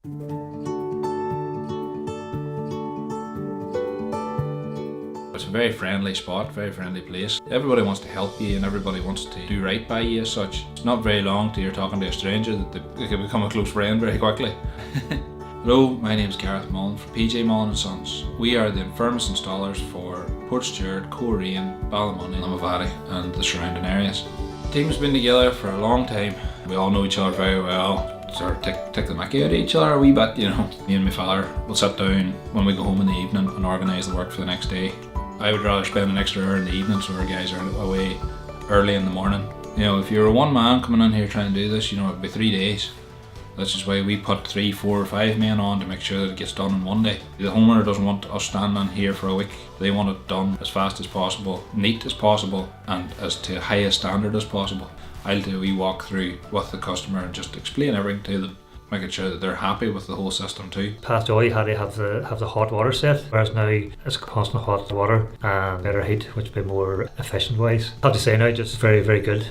It's a very friendly spot, very friendly place. Everybody wants to help you and everybody wants to do right by you as such. It's not very long till you're talking to a stranger that they can become a close friend very quickly. Hello, my name is Gareth Mullan from PJ Mullan & Sons. We are the firmus installers for Portstewart, Coleraine, Ballymoney, Limavady and the surrounding areas. The team's been together for a long time. We all know each other very well. Sort of take the mickey out of each other a wee bit, you know. Me and my father will sit down when we go home in the evening and organise the work for the next day. I would rather spend an extra hour in the evening so our guys are away early in the morning. You know, if you're a one man coming in here trying to do this, you know, it'd be 3 days. That's just why we put 3, 4 or 5 men on to make sure that it gets done in one day. The homeowner doesn't want us standing here for a week. They want it done as fast as possible, neat as possible, and as to highest standard as possible. I'll do a wee walk through with the customer and just explain everything to them, making sure that they're happy with the whole system too. Past all you had to have the hot water set, whereas now it's constant hot water and better heat, which would be more efficient wise. I have to say now, just very, very good.